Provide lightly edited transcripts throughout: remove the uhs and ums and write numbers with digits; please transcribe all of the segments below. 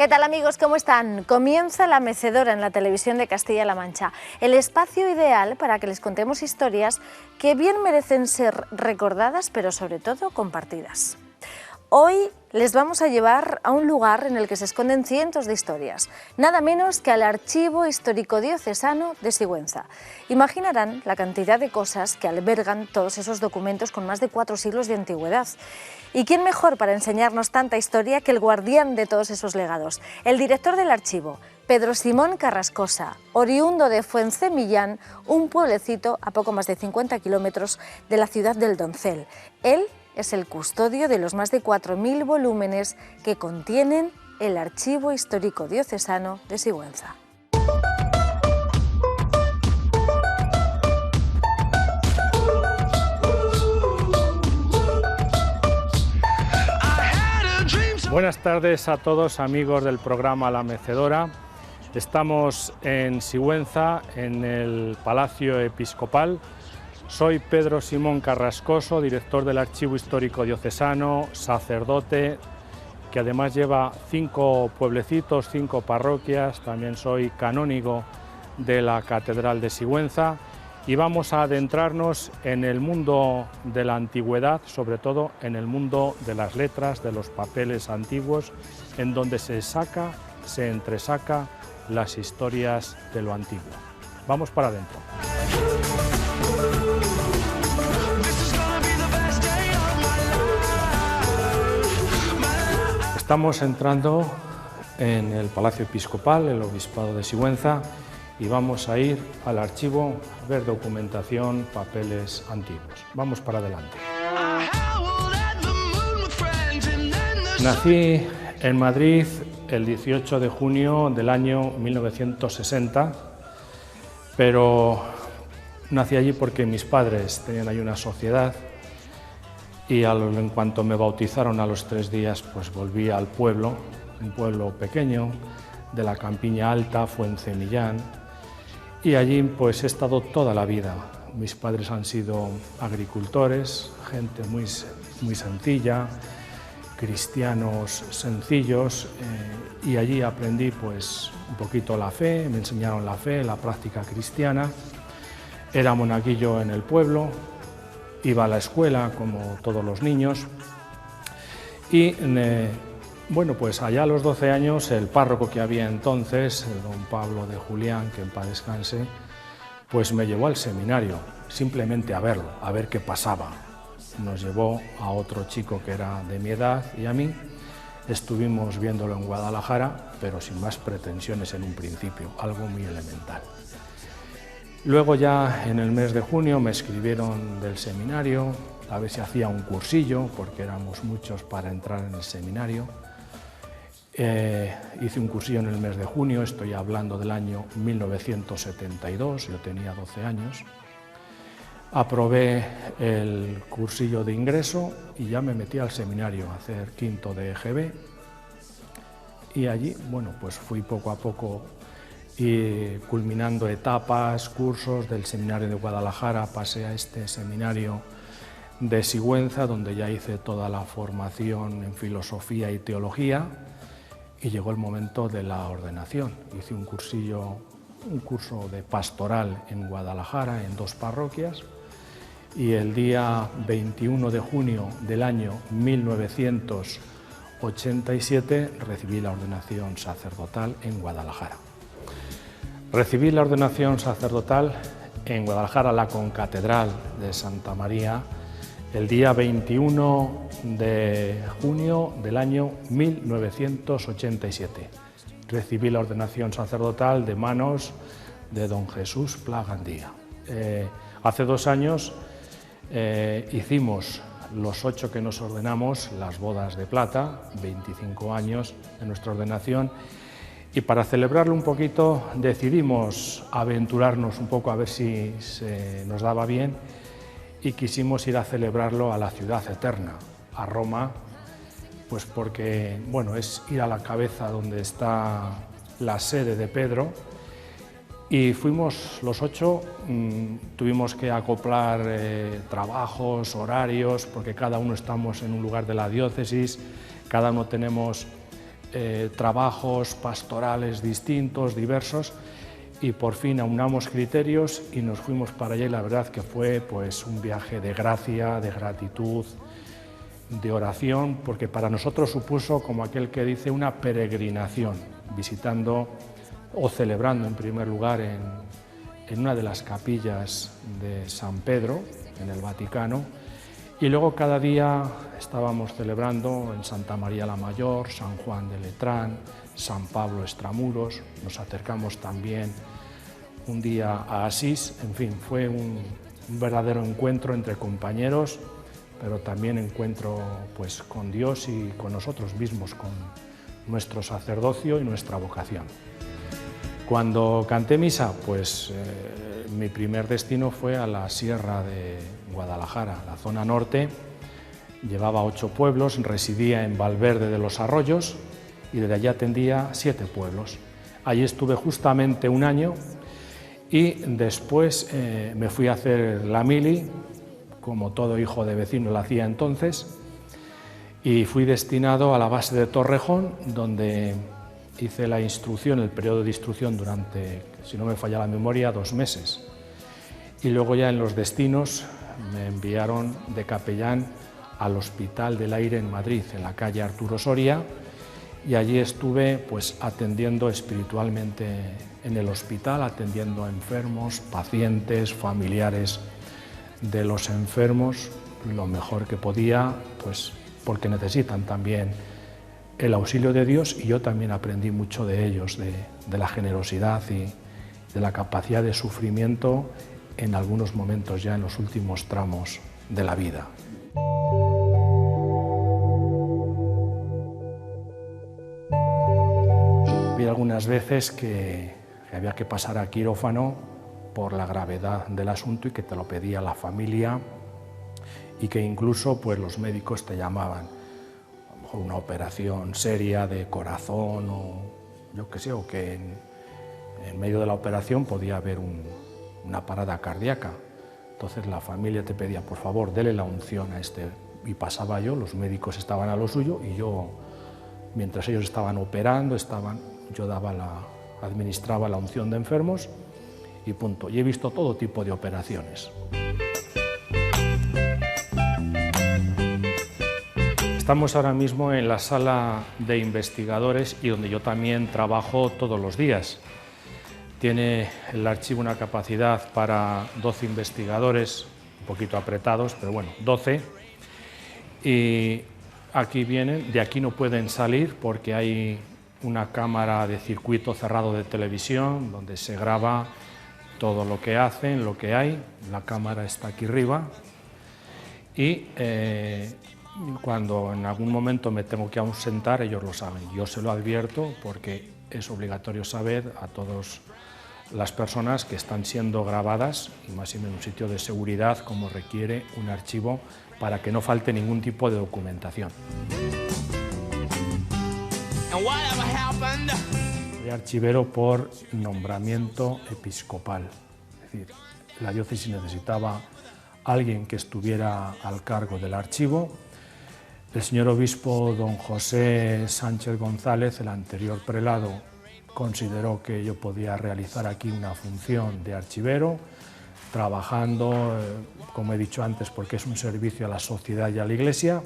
¿Qué tal amigos? ¿Cómo están? Comienza La Mecedora en la televisión de Castilla-La Mancha, el espacio ideal para que les contemos historias que bien merecen ser recordadas, pero sobre todo compartidas. Hoy les vamos a llevar a un lugar en el que se esconden cientos de historias, nada menos que al Archivo Histórico Diocesano de Sigüenza. Imaginarán la cantidad de cosas que albergan todos esos documentos con más de 4 siglos de antigüedad. ¿Y quién mejor para enseñarnos tanta historia que el guardián de todos esos legados? El director del archivo, Pedro Simón Carrascosa, oriundo de Fuencemillán, un pueblecito a poco más de 50 kilómetros de la ciudad del Doncel. Él es el custodio de los más de 4.000 volúmenes que contienen el Archivo Histórico Diocesano de Sigüenza. Buenas tardes a todos amigos del programa La Mecedora. Estamos en Sigüenza, en el Palacio Episcopal. Soy Pedro Simón Carrascoso, director del Archivo Histórico Diocesano, sacerdote, que además lleva 5 pueblecitos, 5 parroquias. También soy canónigo de la Catedral de Sigüenza y vamos a adentrarnos en el mundo de la antigüedad, sobre todo en el mundo de las letras, de los papeles antiguos, en donde se entresaca las historias de lo antiguo. Vamos para adentro. Estamos entrando en el Palacio Episcopal, el Obispado de Sigüenza, y vamos a ir al archivo a ver documentación, papeles antiguos. Vamos para adelante. Nací en Madrid el 18 de junio del año 1960, pero nací allí porque mis padres tenían ahí una sociedad y en cuanto me bautizaron a los 3 días, pues volví al pueblo, un pueblo pequeño de la Campiña Alta, Fuencemillán, y allí pues he estado toda la vida. Mis padres han sido agricultores, gente muy sencilla, cristianos sencillos, y allí aprendí pues un poquito la fe, me enseñaron la fe, la práctica cristiana. Era monaguillo en el pueblo, iba a la escuela como todos los niños y bueno, pues allá a los 12 años el párroco que había entonces, el don Pablo de Julián, que en paz descanse, pues me llevó al seminario, simplemente a verlo, a ver qué pasaba. Nos llevó a otro chico que era de mi edad y a mí, estuvimos viéndolo en Guadalajara, pero sin más pretensiones en un principio, algo muy elemental. Luego ya en el mes de junio me escribieron del seminario, a ver si hacía un cursillo, porque éramos muchos para entrar en el seminario. Hice un cursillo en el mes de junio, estoy hablando del año 1972, yo tenía 12 años. Aprobé el cursillo de ingreso y ya me metí al seminario a hacer quinto de EGB. Y allí, bueno, pues fui poco a poco y culminando etapas, cursos del seminario de Guadalajara, pasé a este seminario de Sigüenza, donde ya hice toda la formación en filosofía y teología, y llegó el momento de la ordenación. Hice un curso de pastoral en Guadalajara, en 2 parroquias, y el día 21 de junio del año 1987 recibí la ordenación sacerdotal en Guadalajara. Recibí la ordenación sacerdotal en Guadalajara, la concatedral de Santa María, el día 21 de junio del año 1987. Recibí la ordenación sacerdotal de manos de don Jesús Pla Gandía. Hace 2 años hicimos los 8 que nos ordenamos las bodas de plata, 25 años de nuestra ordenación, y para celebrarlo un poquito decidimos aventurarnos un poco a ver si se nos daba bien y quisimos ir a celebrarlo a la ciudad eterna, a Roma, pues porque bueno, es ir a la cabeza donde está la sede de Pedro, y fuimos los 8, tuvimos que acoplar trabajos, horarios, porque cada uno estamos en un lugar de la diócesis, cada uno tenemos trabajos pastorales distintos, diversos, y por fin aunamos criterios y nos fuimos para allá, y la verdad que fue pues un viaje de gracia, de gratitud, de oración, porque para nosotros supuso, como aquel que dice, una peregrinación, visitando o celebrando en primer lugar en una de las capillas de San Pedro, en el Vaticano, y luego cada día estábamos celebrando en Santa María la Mayor, San Juan de Letrán, San Pablo Extramuros, nos acercamos también un día a Asís, en fin, fue un verdadero encuentro entre compañeros, pero también encuentro pues con Dios y con nosotros mismos, con nuestro sacerdocio y nuestra vocación. Cuando canté misa, pues mi primer destino fue a la Sierra de Guadalajara, la zona norte. Llevaba 8 pueblos, residía en Valverde de los Arroyos y desde allí atendía 7 pueblos. Allí estuve justamente un año y después me fui a hacer la mili, como todo hijo de vecino lo hacía entonces, y fui destinado a la base de Torrejón, donde hice la instrucción, el periodo de instrucción durante, si no me falla la memoria, 2 meses. Y luego ya en los destinos me enviaron de capellán al Hospital del Aire en Madrid, en la calle Arturo Soria, y allí estuve pues atendiendo espiritualmente en el hospital, atendiendo a enfermos, pacientes, familiares de los enfermos, lo mejor que podía, pues porque necesitan también el auxilio de Dios, y yo también aprendí mucho de ellos, de la generosidad y de la capacidad de sufrimiento en algunos momentos ya en los últimos tramos de la vida. Vi algunas veces que había que pasar a quirófano por la gravedad del asunto y que te lo pedía la familia, y que incluso pues los médicos te llamaban a lo mejor una operación seria de corazón o yo qué sé, o que en medio de la operación podía haber una parada cardíaca. Entonces la familia te pedía, por favor, dele la unción a este, y pasaba yo, los médicos estaban a lo suyo y yo, mientras ellos estaban operando, yo administraba la unción de enfermos y punto. Y he visto todo tipo de operaciones. Estamos ahora mismo en la sala de investigadores y donde yo también trabajo todos los días. Tiene el archivo una capacidad para 12 investigadores, un poquito apretados, pero bueno, 12. Y aquí vienen, de aquí no pueden salir porque hay una cámara de circuito cerrado de televisión donde se graba todo lo que hacen, lo que hay. La cámara está aquí arriba y cuando en algún momento me tengo que ausentar, ellos lo saben. Yo se lo advierto porque es obligatorio saber a todas las personas que están siendo grabadas, y más en un sitio de seguridad como requiere un archivo, para que no falte ningún tipo de documentación. Soy archivero por nombramiento episcopal, es decir, la diócesis necesitaba alguien que estuviera al cargo del archivo. El señor obispo don José Sánchez González, el anterior prelado, consideró que yo podía realizar aquí una función de archivero, trabajando, como he dicho antes, porque es un servicio a la sociedad y a la Iglesia,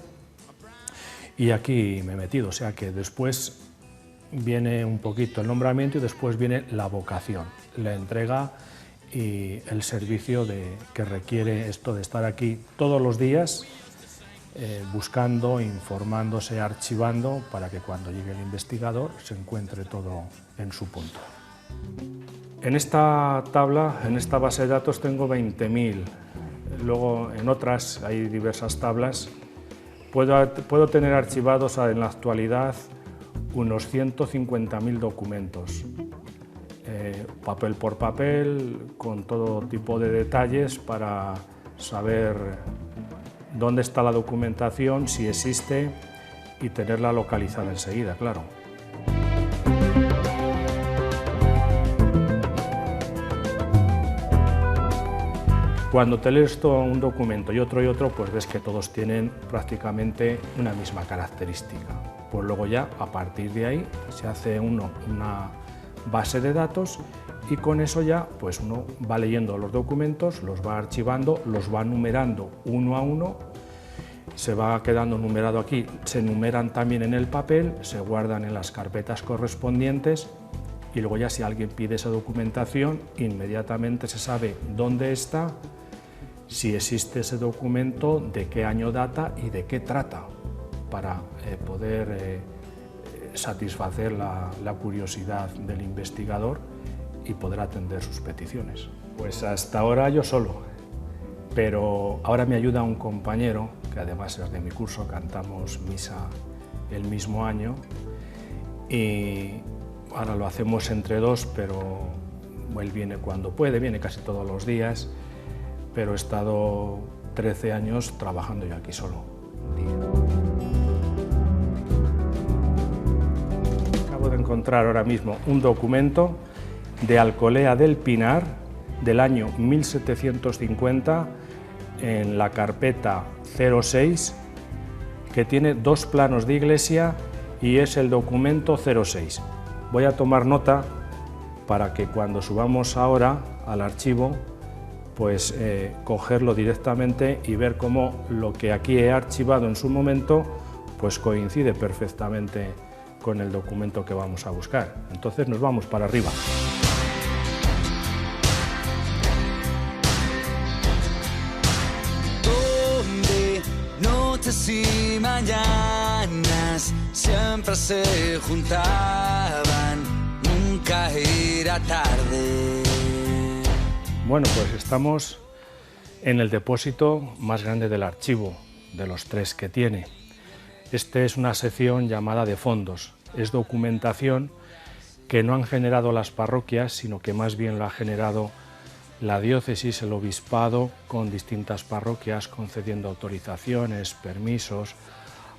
y aquí me he metido. O sea que después viene un poquito el nombramiento y después viene la vocación, la entrega y el servicio que requiere esto de estar aquí todos los días, buscando, informándose, archivando, para que cuando llegue el investigador se encuentre todo en su punto. En esta tabla, en esta base de datos, tengo 20.000. Luego en otras hay diversas tablas. Puedo tener archivados en la actualidad unos 150.000 documentos, papel por papel, con todo tipo de detalles para saber dónde está la documentación, si existe, y tenerla localizada enseguida, claro. Cuando te lees todo un documento y otro, pues ves que todos tienen prácticamente una misma característica. pues luego ya a partir de ahí se hace una base de datos y con eso ya pues uno va leyendo los documentos, los va archivando, los va numerando uno a uno, se va quedando numerado aquí, se numeran también en el papel, se guardan en las carpetas correspondientes y luego ya si alguien pide esa documentación inmediatamente se sabe dónde está, si existe ese documento, de qué año data y de qué trata, para poder satisfacer la curiosidad del investigador y poder atender sus peticiones. Pues hasta ahora yo solo, pero ahora me ayuda un compañero, que además es de mi curso, cantamos misa el mismo año, y ahora lo hacemos entre dos, pero él viene cuando puede, viene casi todos los días, pero he estado 13 años trabajando yo aquí solo. Acabo de encontrar ahora mismo un documento de Alcolea del Pinar del año 1750 en la carpeta 06, que tiene 2 planos de iglesia y es el documento 06. Voy a tomar nota para que cuando subamos ahora al archivo pues cogerlo directamente y ver cómo lo que aquí he archivado en su momento pues coincide perfectamente con el documento que vamos a buscar. Entonces nos vamos para arriba. Donde noches y mañanas siempre se juntaban, nunca era tarde. Bueno, pues estamos en el depósito más grande del archivo, de los 3 que tiene. Este es una sección llamada de fondos. Es documentación que no han generado las parroquias, sino que más bien lo ha generado la diócesis, el obispado, con distintas parroquias, concediendo autorizaciones, permisos,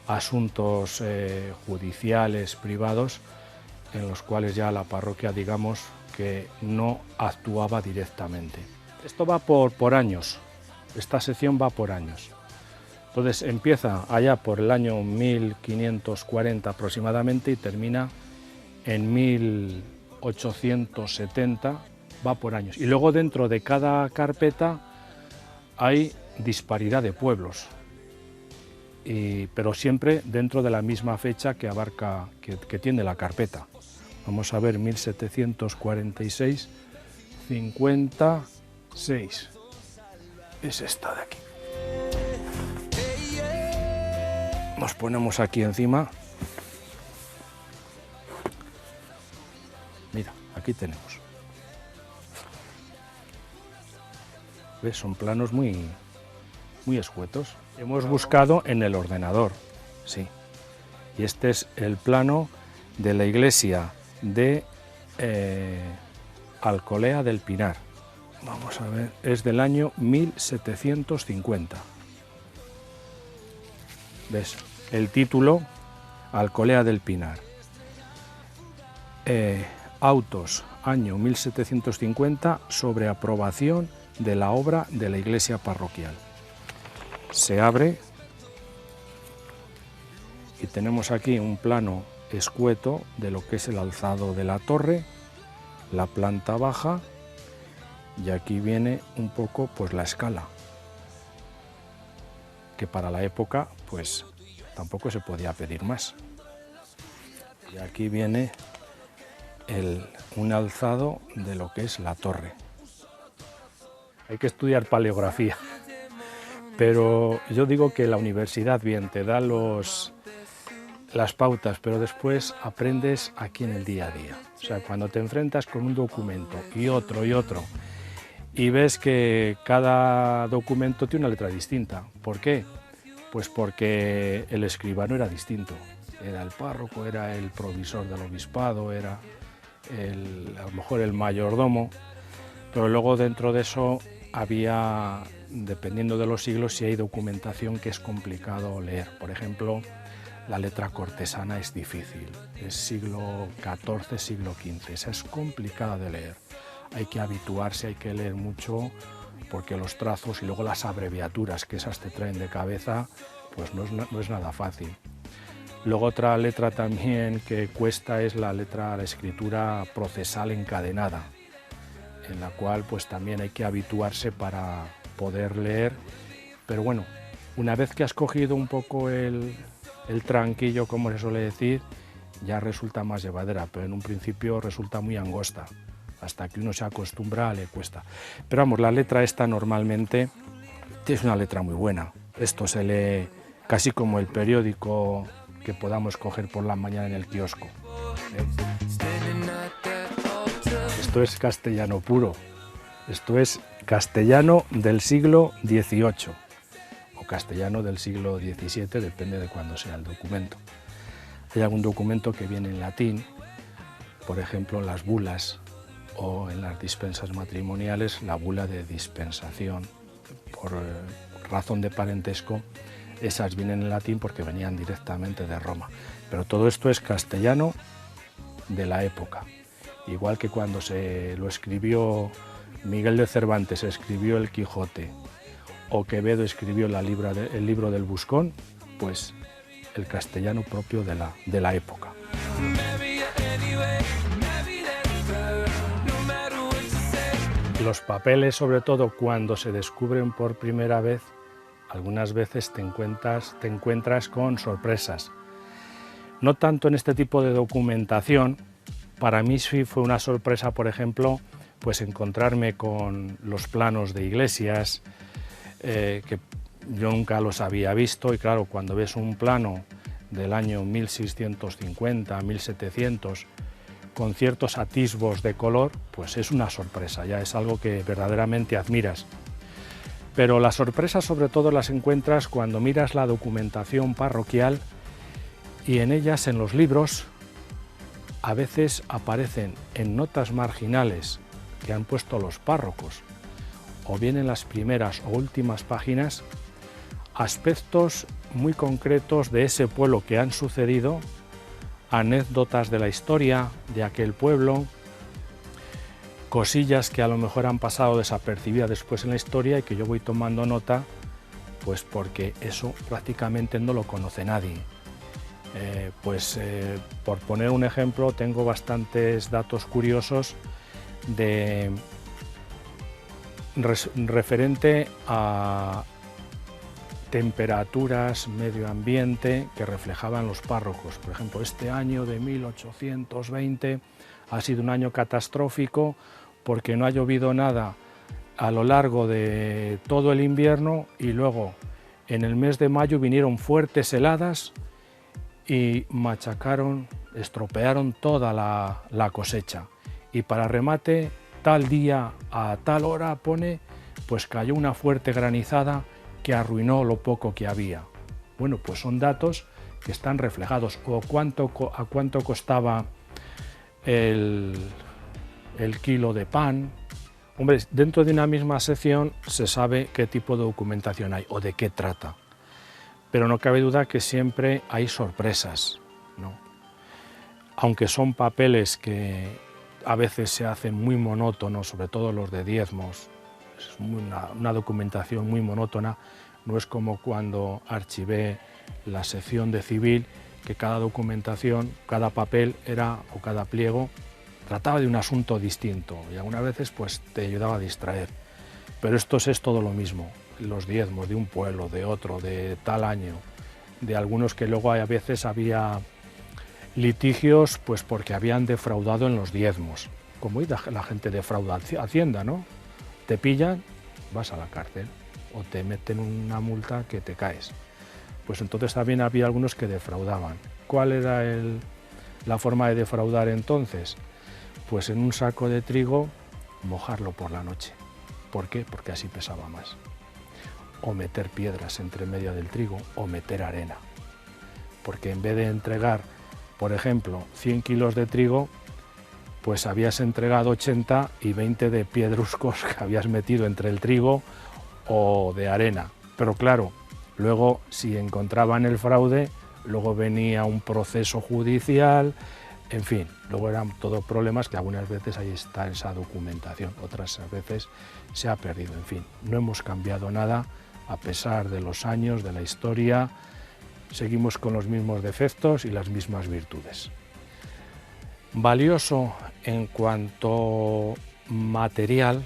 asuntos judiciales, privados, en los cuales ya la parroquia, digamos, que no actuaba directamente. Esto va por años, esta sección va por años. Entonces empieza allá por el año 1540 aproximadamente y termina en 1870, va por años. Y luego dentro de cada carpeta hay disparidad de pueblos, pero siempre dentro de la misma fecha que abarca, que tiene la carpeta. Vamos a ver 1746, 56, es esta de aquí. Nos ponemos aquí encima. Mira, aquí tenemos. ¿Ves? Son planos muy escuetos. Hemos buscado en el ordenador, sí. Y este es el plano de la iglesia de Alcolea del Pinar. Vamos a ver, es del año 1750. ¿Ves? El título, Alcolea del Pinar. Autos, año 1750, sobre aprobación de la obra de la iglesia parroquial. Se abre y tenemos aquí un plano escueto de lo que es el alzado de la torre, la planta baja, y aquí viene un poco pues la escala, que para la época pues tampoco se podía pedir más. Y aquí viene un alzado de lo que es la torre. Hay que estudiar paleografía, pero yo digo que la universidad bien te da las pautas, pero después aprendes aquí en el día a día. O sea, cuando te enfrentas con un documento y otro, y ves que cada documento tiene una letra distinta. ¿Por qué? Pues porque el escribano era distinto. Era el párroco, era el provisor del obispado, era a lo mejor el mayordomo, pero luego dentro de eso había, dependiendo de los siglos, si hay documentación que es complicado leer. Por ejemplo, la letra cortesana es difícil, es siglo XIV, siglo XV, esa es complicada de leer. Hay que habituarse, hay que leer mucho, porque los trazos y luego las abreviaturas que esas te traen de cabeza, pues no es nada fácil. Luego otra letra también que cuesta es la escritura procesal encadenada, en la cual pues también hay que habituarse para poder leer, pero bueno, una vez que has cogido un poco el tranquillo, como se suele decir, ya resulta más llevadera, pero en un principio resulta muy angosta. Hasta que uno se acostumbra le cuesta. Pero vamos, la letra esta normalmente es una letra muy buena. Esto se lee casi como el periódico que podamos coger por la mañana en el kiosco. Esto es castellano puro. Esto es castellano del siglo XVIII o castellano del siglo XVII, depende de cuándo sea el documento. Hay algún documento que viene en latín, por ejemplo, las bulas o en las dispensas matrimoniales, la bula de dispensación. Por razón de parentesco, esas vienen en latín porque venían directamente de Roma. Pero todo esto es castellano de la época. Igual que cuando se lo escribió Miguel de Cervantes, escribió El Quijote, o Quevedo escribió el libro del Buscón, pues el castellano propio de la época. Los papeles, sobre todo cuando se descubren por primera vez, algunas veces te encuentras con sorpresas. No tanto en este tipo de documentación. Para mí sí fue una sorpresa, por ejemplo, pues encontrarme con los planos de iglesias, que yo nunca los había visto, y claro, cuando ves un plano del año 1650, 1700, con ciertos atisbos de color, pues es una sorpresa, ya es algo que verdaderamente admiras. Pero las sorpresas sobre todo las encuentras cuando miras la documentación parroquial y en ellas, en los libros, a veces aparecen en notas marginales que han puesto los párrocos, o bien en las primeras o últimas páginas, aspectos muy concretos de ese pueblo que han sucedido, anécdotas de la historia de aquel pueblo, cosillas que a lo mejor han pasado desapercibidas después en la historia y que yo voy tomando nota, pues porque eso prácticamente no lo conoce nadie. Por poner un ejemplo, tengo bastantes datos curiosos referente a temperaturas, medio ambiente que reflejaban los párrocos. Por ejemplo, este año de 1820 ha sido un año catastrófico porque no ha llovido nada a lo largo de todo el invierno y luego en el mes de mayo vinieron fuertes heladas y machacaron, estropearon toda la cosecha. Y para remate, tal día a tal hora pues cayó una fuerte granizada que arruinó lo poco que había. Bueno, pues son datos que están reflejados. O a cuánto costaba el kilo de pan. Hombre, dentro de una misma sección se sabe qué tipo de documentación hay o de qué trata. Pero no cabe duda que siempre hay sorpresas, ¿no? Aunque son papeles que a veces se hacen muy monótonos, sobre todo los de diezmos, es una documentación muy monótona, no es como cuando archivé la sección de civil, que cada documentación, cada papel o cada pliego trataba de un asunto distinto y algunas veces pues te ayudaba a distraer. Pero esto es todo lo mismo, los diezmos de un pueblo, de otro, de tal año, de algunos que luego a veces había litigios pues porque habían defraudado en los diezmos, como la gente defrauda Hacienda, ¿no? Te pillan, vas a la cárcel o te meten una multa que te caes. Pues entonces también había algunos que defraudaban. ¿Cuál era la forma de defraudar entonces? Pues en un saco de trigo mojarlo por la noche. ¿Por qué? Porque así pesaba más. O meter piedras entre medio del trigo o meter arena. Porque en vez de entregar, por ejemplo, 100 kilos de trigo, pues habías entregado 80 y 20 de piedruscos que habías metido entre el trigo o de arena. Pero claro, luego si encontraban el fraude, luego venía un proceso judicial, en fin, luego eran todos problemas que algunas veces ahí está esa documentación, otras veces se ha perdido. En fin, no hemos cambiado nada a pesar de los años, de la historia seguimos con los mismos defectos y las mismas virtudes. Valioso en cuanto material,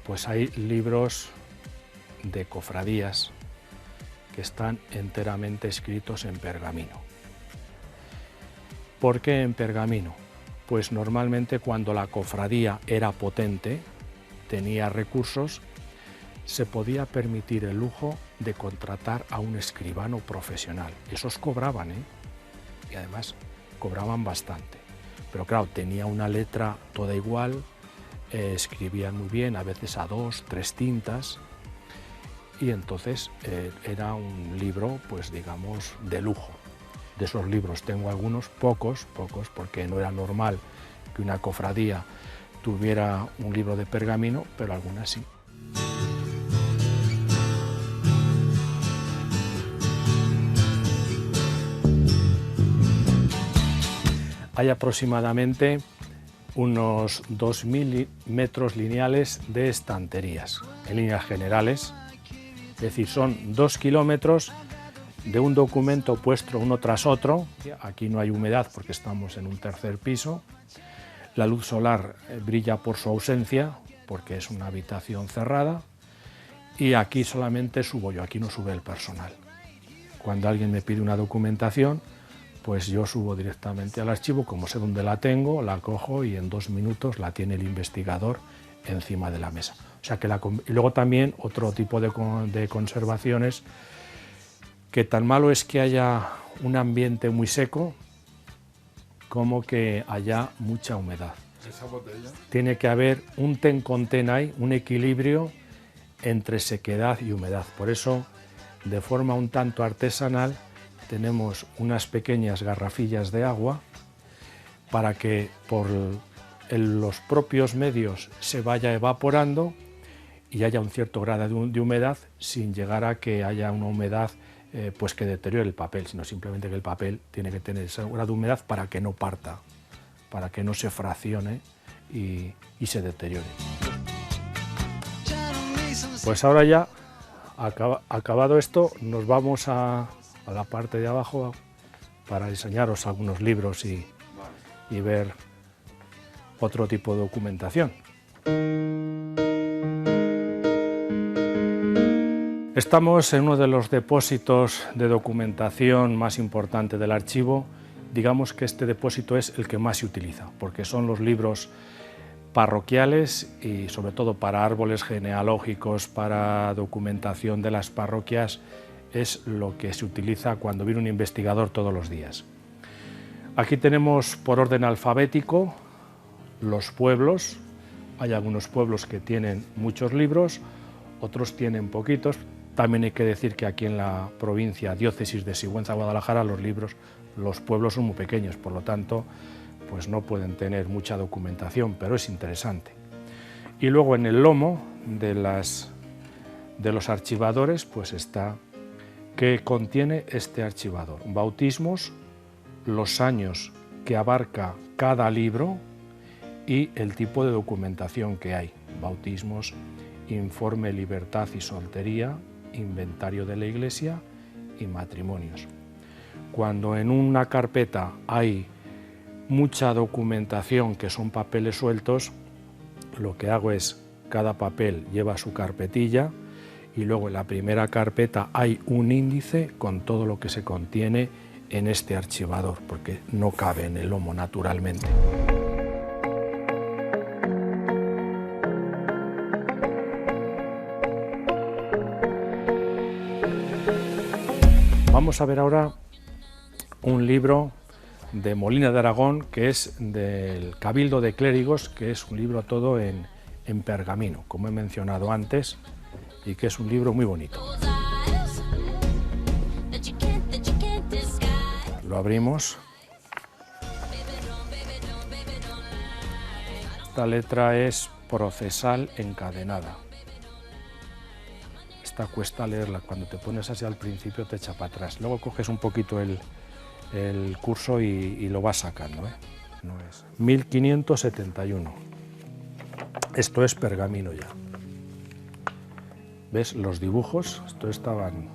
pues hay libros de cofradías que están enteramente escritos en pergamino. ¿Por qué en pergamino? Pues normalmente cuando la cofradía era potente, tenía recursos, se podía permitir el lujo de contratar a un escribano profesional. Esos cobraban, y además cobraban bastante. Pero claro, tenía una letra toda igual, escribían muy bien, a veces a 2, 3 tintas, y entonces era un libro, pues digamos, de lujo. De esos libros tengo algunos, pocos, porque no era normal que una cofradía tuviera un libro de pergamino, pero algunas sí. Hay aproximadamente unos 2.000 metros lineales de estanterías, en líneas generales. Es decir, son 2 kilómetros de un documento puesto uno tras otro. Aquí no hay humedad porque estamos en un tercer piso. La luz solar brilla por su ausencia, porque es una habitación cerrada. Y aquí solamente subo yo, aquí no sube el personal. Cuando alguien me pide una documentación, pues yo subo directamente al archivo, como sé dónde la tengo, la cojo y en 2 minutos la tiene el investigador encima de la mesa. O sea que y luego también otro tipo de conservaciones, que tan malo es que haya un ambiente muy seco como que haya mucha humedad. ¿Esa botella? Tiene que haber un ten con ten ahí, un equilibrio entre sequedad y humedad. Por eso, de forma un tanto artesanal, tenemos unas pequeñas garrafillas de agua para que por los propios medios se vaya evaporando y haya un cierto grado de humedad, sin llegar a que haya una humedad pues que deteriore el papel, sino simplemente que el papel tiene que tener ese grado de humedad para que no parta, para que no se fraccione y se deteriore. Pues ahora ya, acabado esto, nos vamos a la parte de abajo para enseñaros algunos libros y ver otro tipo de documentación. Estamos en uno de los depósitos de documentación más importante del archivo. Digamos que este depósito es el que más se utiliza, porque son los libros parroquiales y sobre todo para árboles genealógicos, para documentación de las parroquias, es lo que se utiliza cuando viene un investigador todos los días. Aquí tenemos por orden alfabético los pueblos. Hay algunos pueblos que tienen muchos libros, otros tienen poquitos. También hay que decir que aquí en la provincia, diócesis de Sigüenza-Guadalajara, los pueblos son muy pequeños, por lo tanto, pues no pueden tener mucha documentación, pero es interesante. Y luego en el lomo de los archivadores, pues está qué contiene este archivador: bautismos, los años que abarca cada libro y el tipo de documentación que hay: bautismos, informe, libertad y soltería, inventario de la Iglesia y matrimonios. Cuando en una carpeta hay mucha documentación que son papeles sueltos, lo que hago es, cada papel lleva su carpetilla y luego en la primera carpeta hay un índice con todo lo que se contiene en este archivador, porque no cabe en el lomo naturalmente. Vamos a ver ahora un libro de Molina de Aragón, que es del Cabildo de Clérigos, que es un libro todo en pergamino, como he mencionado antes, y que es un libro muy bonito. Lo abrimos. Esta letra es procesal encadenada. Esta cuesta leerla, cuando te pones así al principio te echa para atrás. Luego coges un poquito el curso y lo vas sacando, No es 1571. Esto es pergamino ya. ¿Ves los dibujos? Estos estaban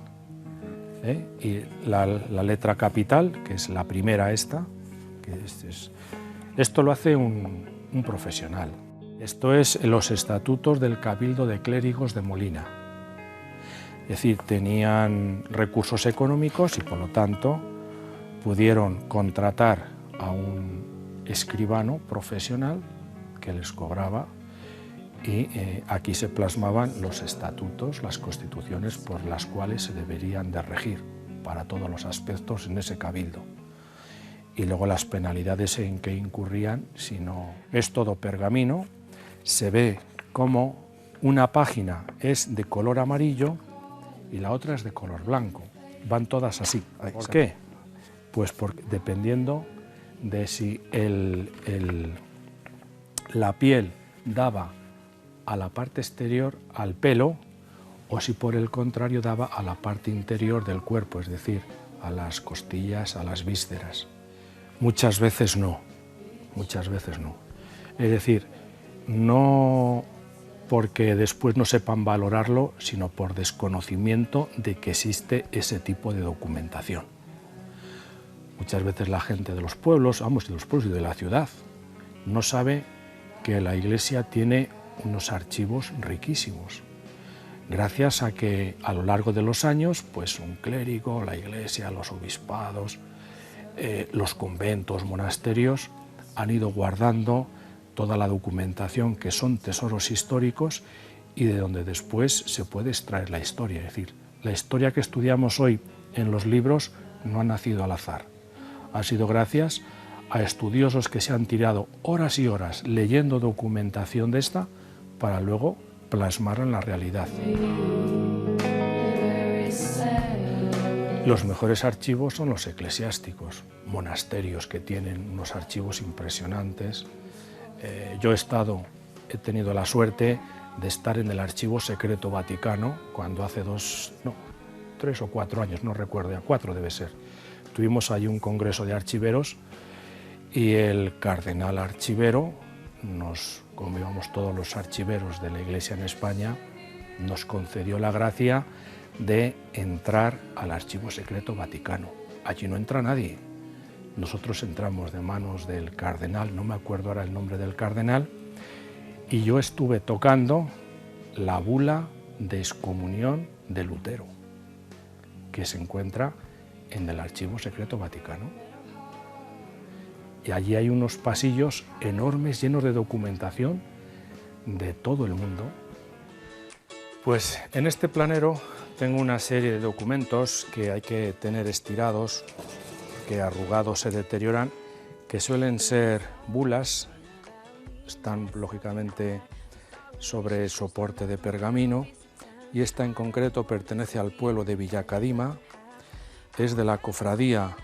y la letra capital, que es la primera esta, esto lo hace un profesional. Esto es los estatutos del Cabildo de Clérigos de Molina. Es decir, tenían recursos económicos y por lo tanto pudieron contratar a un escribano profesional que les cobraba y aquí se plasmaban los estatutos, las constituciones por las cuales se deberían de regir para todos los aspectos en ese cabildo. Y luego las penalidades en que incurrían, si no es todo pergamino, se ve como una página es de color amarillo y la otra es de color blanco. Van todas así. ¿Por qué? Pues dependiendo de si la piel daba a la parte exterior, al pelo, o si por el contrario daba a la parte interior del cuerpo, es decir, a las costillas, a las vísceras. Muchas veces no, muchas veces no. Es decir, no porque después no sepan valorarlo, sino por desconocimiento de que existe ese tipo de documentación. Muchas veces la gente de los pueblos, de los pueblos y de la ciudad, no sabe que la Iglesia tiene unos archivos riquísimos, gracias a que a lo largo de los años, pues un clérigo, la Iglesia, los obispados, los conventos, monasterios, han ido guardando toda la documentación que son tesoros históricos y de donde después se puede extraer la historia. Es decir, la historia que estudiamos hoy en los libros no ha nacido al azar, ha sido gracias a estudiosos que se han tirado horas y horas leyendo documentación de esta para luego plasmarla en la realidad. Los mejores archivos son los eclesiásticos, monasterios que tienen unos archivos impresionantes. Yo he tenido la suerte de estar en el Archivo Secreto Vaticano cuando hace 3 o 4 años, no recuerdo, ya 4 debe ser. Tuvimos allí un congreso de archiveros y el cardenal archivero, como íbamos todos los archiveros de la Iglesia en España, nos concedió la gracia de entrar al Archivo Secreto Vaticano. Allí no entra nadie. Nosotros entramos de manos del cardenal, no me acuerdo ahora el nombre del cardenal, y yo estuve tocando la bula de excomunión de Lutero, que se encuentra en el Archivo Secreto Vaticano. Y allí hay unos pasillos enormes llenos de documentación de todo el mundo. Pues en este planero tengo una serie de documentos que hay que tener estirados, que arrugados se deterioran, que suelen ser bulas, están lógicamente sobre soporte de pergamino, y esta en concreto pertenece al pueblo de Villacadima, es de la cofradía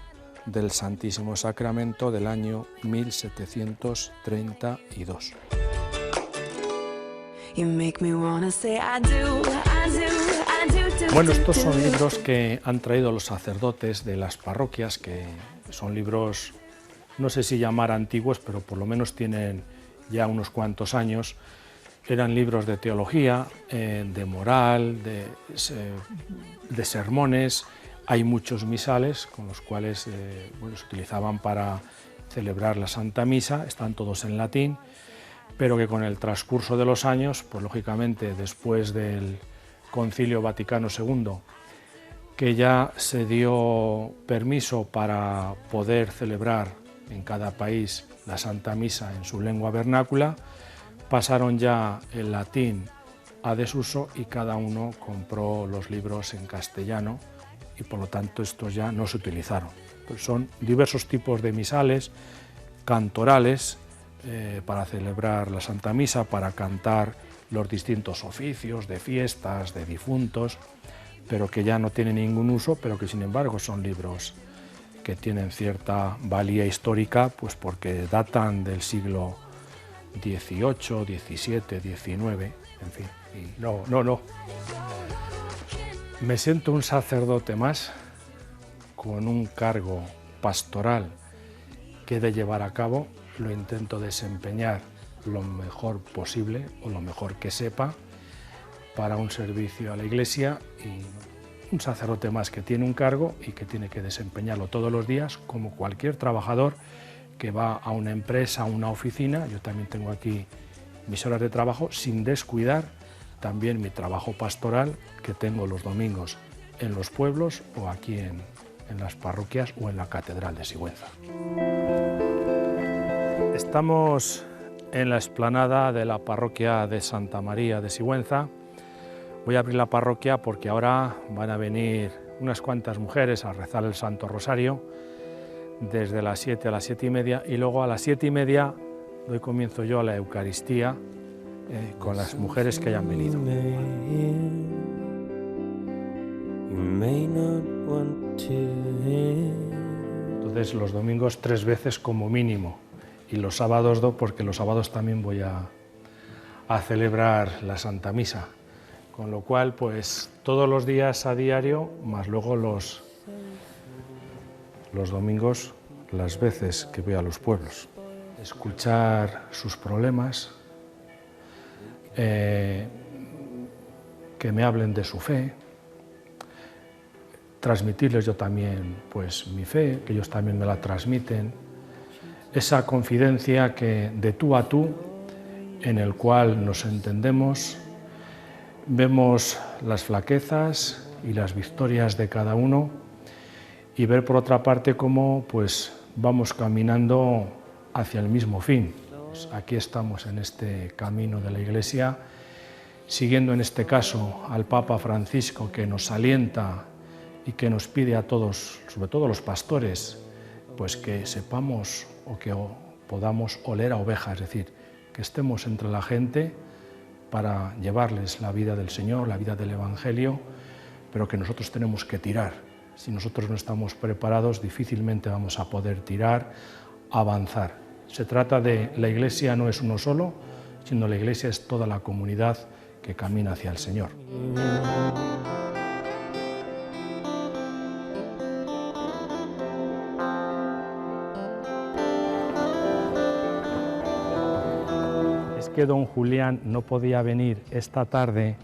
del Santísimo Sacramento del año 1732. Bueno, estos son libros que han traído los sacerdotes de las parroquias, que son libros, no sé si llamar antiguos, pero por lo menos tienen ya unos cuantos años. Eran libros de teología, de moral, de sermones. Hay muchos misales con los cuales se utilizaban para celebrar la Santa Misa, están todos en latín, pero que con el transcurso de los años, pues lógicamente después del Concilio Vaticano II, que ya se dio permiso para poder celebrar en cada país la Santa Misa en su lengua vernácula, pasaron ya el latín a desuso y cada uno compró los libros en castellano, y por lo tanto estos ya no se utilizaron. Pues son diversos tipos de misales, cantorales, para celebrar la Santa Misa, para cantar los distintos oficios de fiestas, de difuntos, pero que ya no tienen ningún uso, pero que sin embargo son libros que tienen cierta valía histórica, pues porque datan del siglo XVIII, XVII, XIX, en fin, y no. Me siento un sacerdote más con un cargo pastoral que he de llevar a cabo, lo intento desempeñar lo mejor posible o lo mejor que sepa para un servicio a la Iglesia, y un sacerdote más que tiene un cargo y que tiene que desempeñarlo todos los días, como cualquier trabajador que va a una empresa, a una oficina. Yo también tengo aquí mis horas de trabajo, sin descuidar también mi trabajo pastoral que tengo los domingos en los pueblos o aquí en las parroquias o en la Catedral de Sigüenza. Estamos en la explanada de la parroquia de Santa María de Sigüenza. Voy a abrir la parroquia porque ahora van a venir unas cuantas mujeres a rezar el Santo Rosario desde las 7 a las 7:30 y luego a las 7:30 doy comienzo yo a la Eucaristía con las mujeres que hayan venido. Entonces los domingos 3 veces como mínimo y los sábados 2 porque los sábados también voy a celebrar la Santa Misa, con lo cual pues todos los días a diario más luego los domingos las veces que voy a los pueblos. Escuchar sus problemas, que me hablen de su fe, transmitirles yo también pues mi fe, que ellos también me la transmiten, esa confidencia que de tú a tú, en el cual nos entendemos, vemos las flaquezas y las victorias de cada uno y ver por otra parte cómo pues vamos caminando hacia el mismo fin. Pues aquí estamos en este camino de la Iglesia, siguiendo en este caso al Papa Francisco, que nos alienta y que nos pide a todos, sobre todo los pastores, pues que sepamos o que podamos oler a ovejas, es decir, que estemos entre la gente para llevarles la vida del Señor, la vida del Evangelio, pero que nosotros tenemos que tirar. Si nosotros no estamos preparados, difícilmente vamos a poder tirar, avanzar. Se trata de, la Iglesia no es uno solo, sino la Iglesia es toda la comunidad que camina hacia el Señor. Es que don Julián no podía venir esta tarde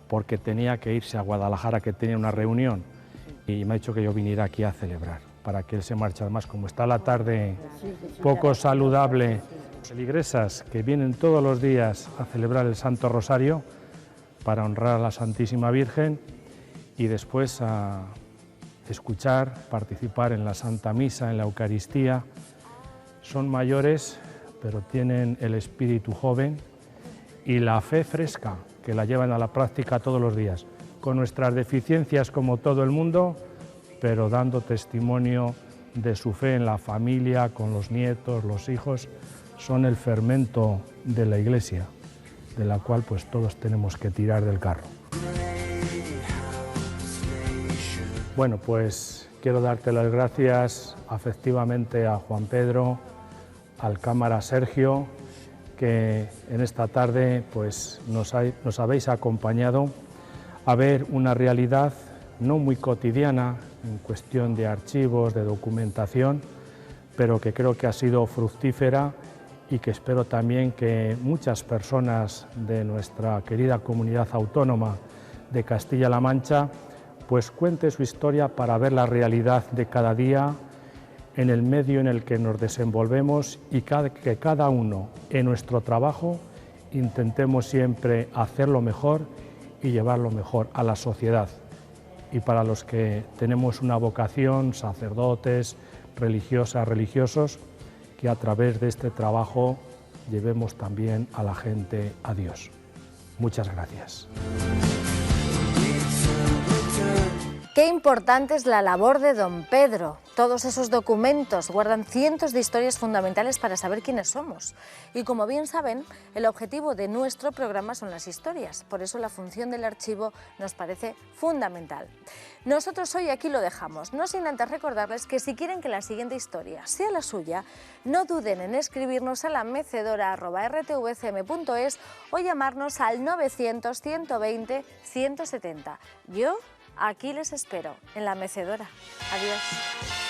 porque tenía que irse a Guadalajara, que tenía una reunión, y me ha dicho que yo viniera aquí a celebrar, para que él se marche. Además, como está la tarde poco saludable, feligresas que vienen todos los días a celebrar el Santo Rosario para honrar a la Santísima Virgen y después a escuchar, participar en la Santa Misa, en la Eucaristía. Son mayores, pero tienen el espíritu joven y la fe fresca, que la llevan a la práctica todos los días, con nuestras deficiencias como todo el mundo, pero dando testimonio de su fe en la familia, con los nietos, los hijos. Son el fermento de la Iglesia, de la cual pues todos tenemos que tirar del carro. Bueno, pues quiero darte las gracias afectivamente a Juan Pedro, al cámara Sergio, que en esta tarde pues nos habéis acompañado a ver una realidad no muy cotidiana en cuestión de archivos, de documentación, pero que creo que ha sido fructífera y que espero también que muchas personas de nuestra querida comunidad autónoma de Castilla-La Mancha pues cuente su historia para ver la realidad de cada día en el medio en el que nos desenvolvemos y que cada uno en nuestro trabajo intentemos siempre hacerlo mejor y llevarlo mejor a la sociedad. Y para los que tenemos una vocación, sacerdotes, religiosas, religiosos, que a través de este trabajo llevemos también a la gente a Dios. Muchas gracias. Qué importante es la labor de don Pedro. Todos esos documentos guardan cientos de historias fundamentales para saber quiénes somos. Y como bien saben, el objetivo de nuestro programa son las historias. Por eso la función del archivo nos parece fundamental. Nosotros hoy aquí lo dejamos, no sin antes recordarles que si quieren que la siguiente historia sea la suya, no duden en escribirnos a la mecedora@rtvcm.es o llamarnos al 900 120 170. Yo aquí les espero, en la mecedora. Adiós.